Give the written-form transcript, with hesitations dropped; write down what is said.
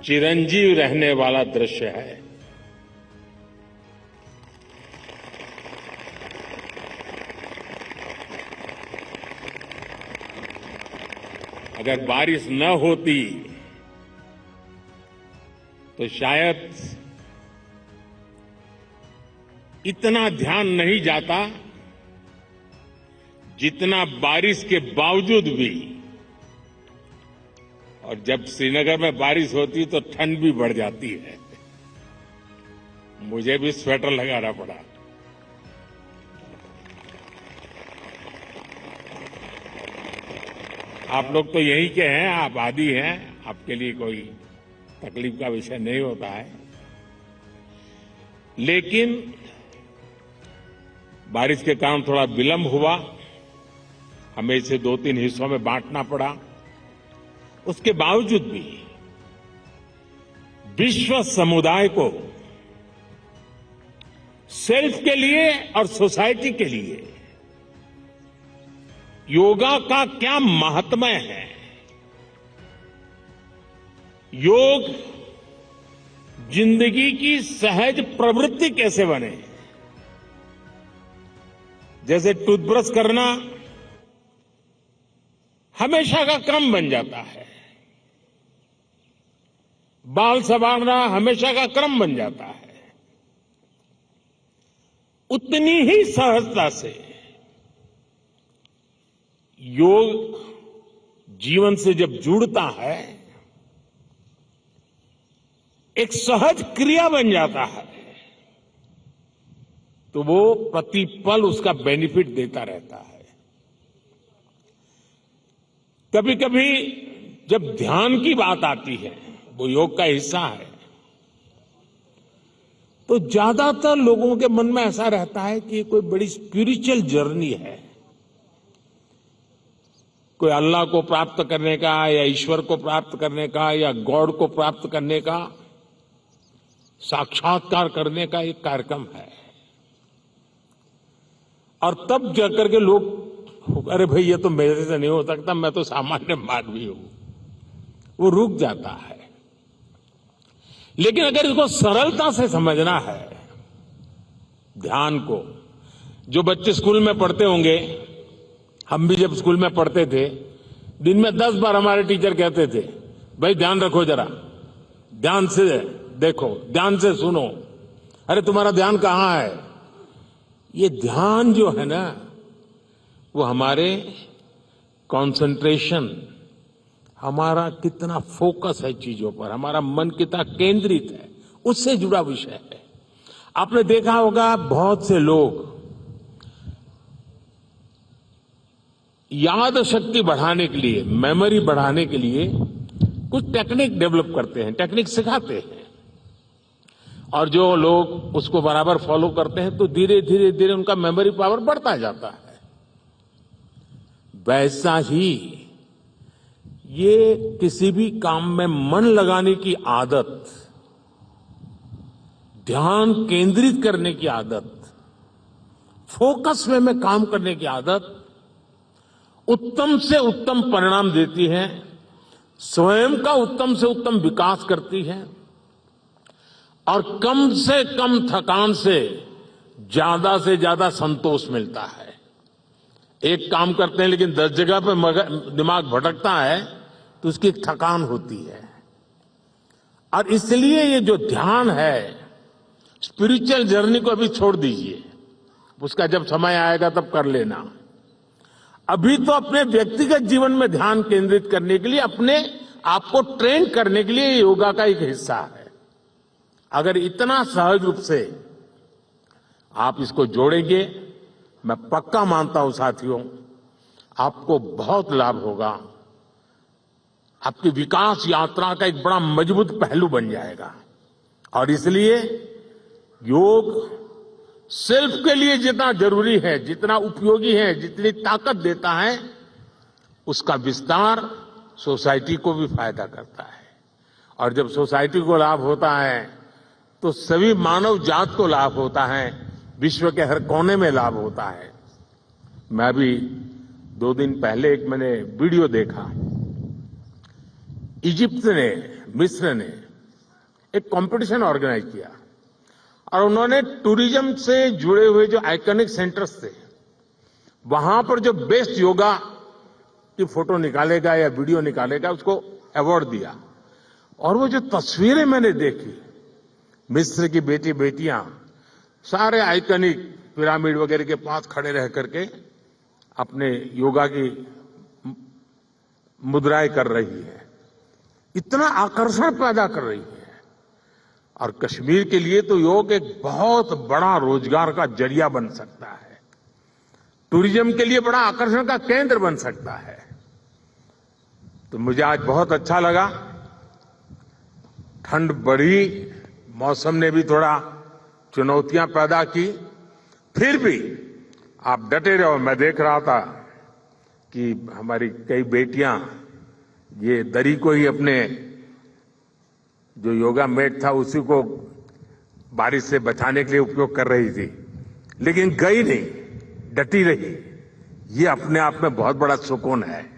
चिरंजीव रहने वाला दृश्य है। अगर बारिश न होती तो शायद इतना ध्यान नहीं जाता जितना बारिश के बावजूद भी। और जब श्रीनगर में बारिश होती तो ठंड भी बढ़ जाती है। मुझे भी स्वेटर लगाना पड़ा। आप लोग तो यही के हैं, आप आदी हैं, आपके लिए कोई तकलीफ का विषय नहीं होता है। लेकिन बारिश के कारण थोड़ा विलंब हुआ, हमें इसे 2-3 हिस्सों में बांटना पड़ा। उसके बावजूद भी विश्व समुदाय को सेल्फ के लिए और सोसाइटी के लिए योगा का क्या महात्म्य है, योग जिंदगी की सहज प्रवृत्ति कैसे बने। जैसे टूथब्रश करना हमेशा का क्रम बन जाता है, बाल संवारना हमेशा का क्रम बन जाता है, उतनी ही सहजता से योग जीवन से जब जुड़ता है एक सहज क्रिया बन जाता है, तो वो प्रतिपल उसका बेनिफिट देता रहता है। कभी कभी जब ध्यान की बात आती है, वो योग का हिस्सा है, तो ज्यादातर लोगों के मन में ऐसा रहता है कि कोई बड़ी स्पिरिचुअल जर्नी है, कोई अल्लाह को प्राप्त करने का या ईश्वर को प्राप्त करने का या गॉड को प्राप्त करने का, साक्षात्कार करने का एक कार्यक्रम है। और तब जाकर के लोग, अरे भाई ये तो मेरे से नहीं हो सकता, मैं तो सामान्य मानवी हूं, वो रुक जाता है। लेकिन अगर इसको सरलता से समझना है, ध्यान को, जो बच्चे स्कूल में पढ़ते होंगे, हम भी जब स्कूल में पढ़ते थे, दिन में 10 बार हमारे टीचर कहते थे, भाई ध्यान रखो, जरा ध्यान से देखो, ध्यान से सुनो। अरे तुम्हारा ध्यान कहां है? ये ध्यान जो है ना, वो हमारे कंसंट्रेशन, हमारा कितना फोकस है चीजों पर, हमारा मन कितना केंद्रित है, उससे जुड़ा विषय है। आपने देखा होगा बहुत से लोग याद शक्ति बढ़ाने के लिए, मेमोरी बढ़ाने के लिए कुछ टेक्निक डेवलप करते हैं, टेक्निक सिखाते हैं, और जो लोग उसको बराबर फॉलो करते हैं तो धीरे धीरे धीरे उनका मेमोरी पावर बढ़ता जाता है। वैसा ही ये किसी भी काम में मन लगाने की आदत, ध्यान केंद्रित करने की आदत, फोकस में काम करने की आदत उत्तम से उत्तम परिणाम देती है, स्वयं का उत्तम से उत्तम विकास करती है, और कम से कम थकान से ज्यादा संतोष मिलता है। एक काम करते हैं लेकिन 10 जगह पे दिमाग भटकता है तो उसकी एक थकान होती है। और इसलिए ये जो ध्यान है, स्पिरिचुअल जर्नी को अभी छोड़ दीजिए, उसका जब समय आएगा तब कर लेना। अभी तो अपने व्यक्तिगत जीवन में ध्यान केंद्रित करने के लिए, अपने आप को ट्रेन करने के लिए योगा का एक हिस्सा है। अगर इतना सहज रूप से आप इसको जोड़ेंगे, मैं पक्का मानता हूं साथियों, आपको बहुत लाभ होगा। आपकी विकास यात्रा का एक बड़ा मजबूत पहलू बन जाएगा। और इसलिए योग सेल्फ के लिए जितना जरूरी है, जितना उपयोगी है, जितनी ताकत देता है, उसका विस्तार सोसाइटी को भी फायदा करता है। और जब सोसाइटी को लाभ होता है तो सभी मानव जात को लाभ होता है, विश्व के हर कोने में लाभ होता है। मैं अभी 2 दिन पहले एक मैंने वीडियो देखा। इजिप्ट ने, मिस्र ने एक कंपटीशन ऑर्गेनाइज किया और उन्होंने टूरिज्म से जुड़े हुए जो आइकॉनिक सेंटर्स थे वहां पर जो बेस्ट योगा की फोटो निकालेगा या वीडियो निकालेगा उसको अवार्ड दिया। और वो जो तस्वीरें मैंने देखी, मिस्र की बेटियां सारे आइकॉनिक पिरामिड वगैरह के पास खड़े रह करके अपने योगा की मुद्राएं कर रही है, इतना आकर्षण पैदा कर रही है। और कश्मीर के लिए तो योग एक बहुत बड़ा रोजगार का जरिया बन सकता है, टूरिज्म के लिए बड़ा आकर्षण का केंद्र बन सकता है। तो मुझे आज बहुत अच्छा लगा, ठंड बढ़ी, मौसम ने भी थोड़ा चुनौतियां पैदा की, फिर भी आप डटे रहो। मैं देख रहा था कि हमारी कई बेटियां ये दरी को ही अपने जो योगा मैट था उसी को बारिश से बचाने के लिए उपयोग कर रही थी, लेकिन गई नहीं, डटी रही। ये अपने आप में बहुत बड़ा सुकून है।